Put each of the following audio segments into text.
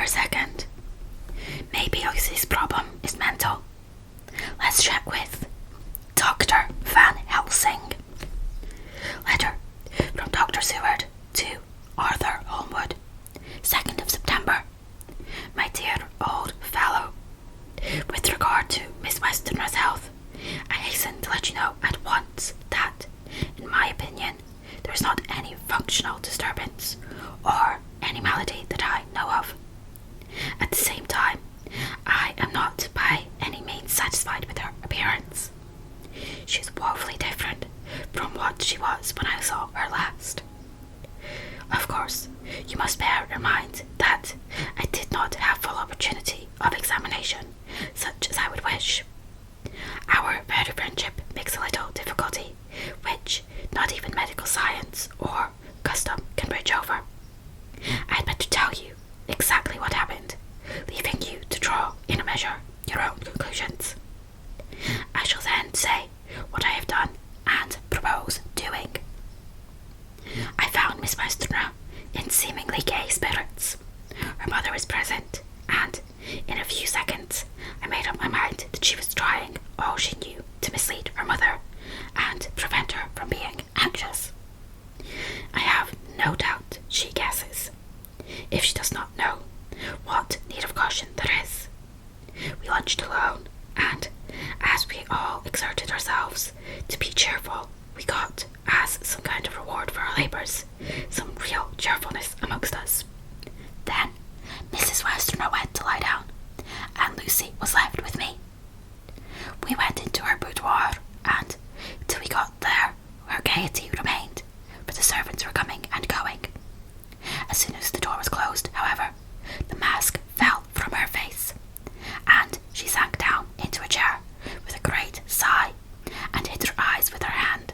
a second. Maybe Lucy's problem is mental. Let's check with Dr. Van Helsing. Letter from Dr. Seward to Arthur Holmwood, 2nd of September. My dear old fellow, with regard to Miss Westenra's health, I hasten to let you know at once that, in my opinion, there is not any functional disturbance or any malady that I know of. At the same time, I am not by any means satisfied with her appearance. She is woefully different from what she was when I saw her last. Of course, you must bear in mind that I did not have full opportunity of examination, such as I would wish. Our very friendship makes a little difficulty, which not even medical science or custom can bridge over. I had better tell you exactly what happened, leaving you to draw, in a measure, your own conclusions. I shall then say what I have done and propose doing. I found Miss Westenra in seemingly gay spirits. Her mother was present, and in a few seconds I made up my mind that she was trying all she knew to mislead her mother and prevent her from being anxious. I have no doubt she guesses, if she does not know, what need of caution there is. We lunched alone, and as we all exerted ourselves to be cheerful, we got, as some kind of reward for our labours, some real cheerfulness amongst us. Then Mrs. Westenra went to lie down, and Lucy was left with me. We went into her boudoir, and till we got there, her gaiety remained, for the servants were coming and going. As soon as the door was closed, however, the mask fell from her face, and she sank down into a chair with a great sigh, and hid her eyes with her hand.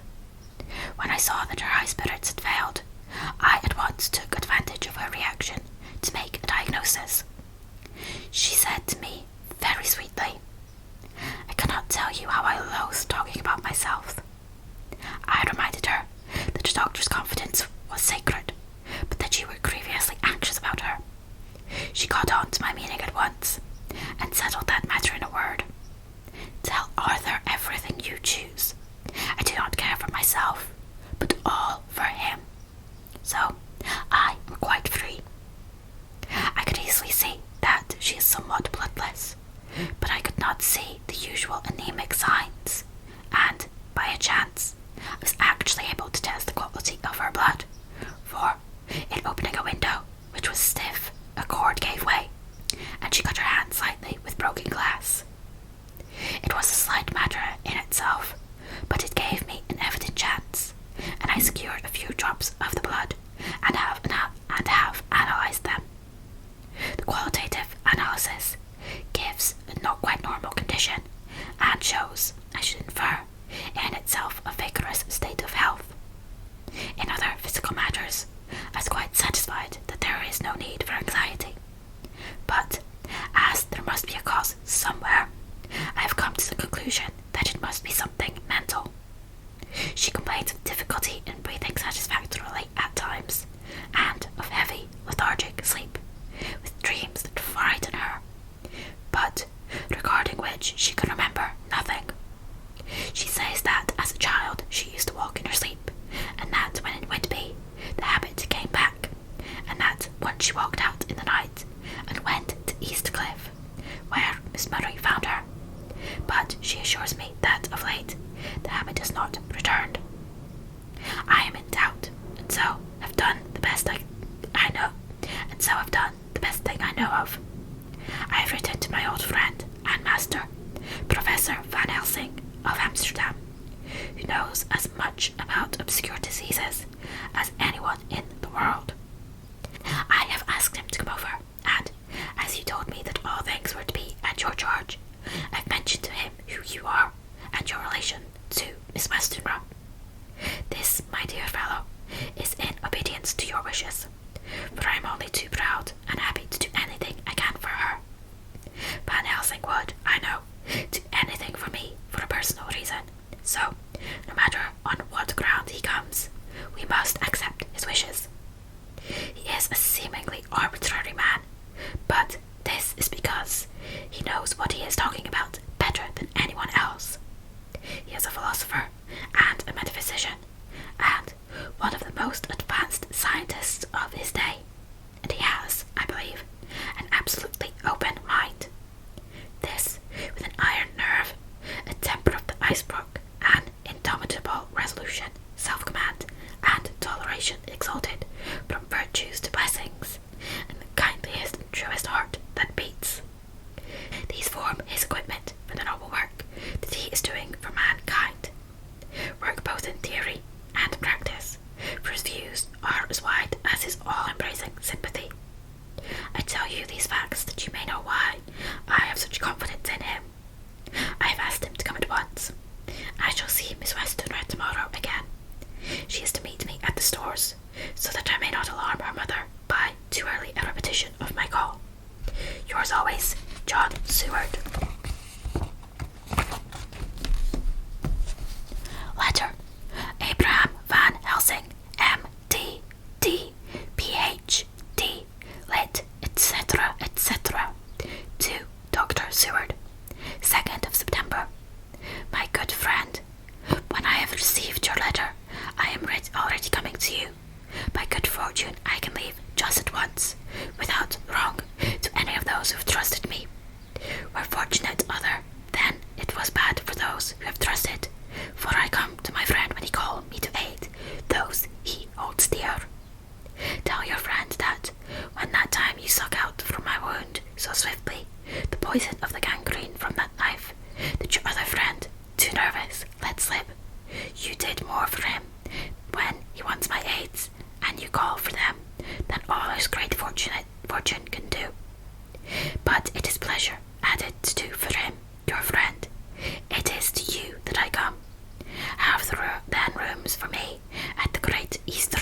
When I saw that her high spirits had failed, I at once took advantage of her reaction to make a diagnosis. She said to me very sweetly, "I cannot tell you how I loathe talking about myself." I reminded her that a doctor's confidence was sacred, but that you were grievously anxious about her. She caught on to my meaning at once, and settled that matter in a word. "Tell Arthur everything you choose. I do not care for myself, but all for him. So I am quite free." I could easily see that she is somewhat bloodless, but I could not see the usual anemic signs, and, by a chance, I was actually able to test the quality of her blood, for, in opening a window, which was stiff, a cord gave way, and she cut her hand slightly with broken glass. It was a slight matter in itself, but it gave me an evident chance, and I secured a few drops of the blood, and have analysed them. The qualitative analysis gives a not quite normal condition, and shows, I should infer, in itself a vigorous state of health. In other physical matters, I was quite satisfied that there is no need for anxiety. But, as there must be a cause somewhere, I have come to the conclusion that it must be something mental. She complains of difficulty in breathing satisfactorily at times, and of heavy, lethargic sleep, with dreams that frighten her, but regarding which she can remember nothing. She says that as a child she used to walk in her sleep, and that when in Whitby the habit came back, and that once she walked out in the night and went to Eastcliff, where Miss Murray found her, but she assures me that of late the habit has not returned. I am in doubt, and so have done the best I know, and so have done the best thing I know of. I have written to my old friend and master, Professor Van Helsing of Amsterdam, who knows as much about obscure diseases as anyone in the world. I have asked him to come over, and as he told me that all things were to be at your charge, I've mentioned to him who you are and your relation to Miss Westenra. This, my dear fellow, is in obedience to your wishes, for I am only too proud and happy to do anything I can for her. Van Helsing would, I know, do anything for me for a personal reason, so, no matter on what ground he comes, we must accept his wishes. He is a seemingly arbitrary man, but most advanced scientists of his day, and he has, I believe, an absolutely open mind. This, with an iron nerve, a temper of the iceberg, an indomitable resolution, self-command, and toleration exalted from virtues to blessings, and the kindliest and truest heart that beats. These form his equipment for the noble work that he is doing for mankind. Work both in theory and practice, for his views are as wide as his all-embracing sympathy. I tell you these facts that you may know why I have such confidence in him. I have asked him to come at once. I shall see Miss Westenra tomorrow again. She is to meet me at the stores, so that I may not alarm her mother by too early a repetition of my call. Yours always, John Seward. Letter. Abraham Van Helsing, M.D., D, Ph.D., Lit, etc., etc., to Dr. Seward, 2nd of September. My good friend, when I have received your letter, I am already coming to you. By good fortune, I can leave just at once, without wrong to any of those who have trusted me. We're fortunate other, then it was bad for those who have trusted, for I come to my friend when he calls me to aid those he holds dear. Tell your friend that, when that time you suck out from my wound so swiftly the poison of the gangrene from that knife that your other friend, too nervous, let slip, you did more for him when he wants my aids, and you call for them, than all his great fortune can do. But it is pleasure added to do for him, your friend. It is to you that I come. Have there then rooms for me at the great Easter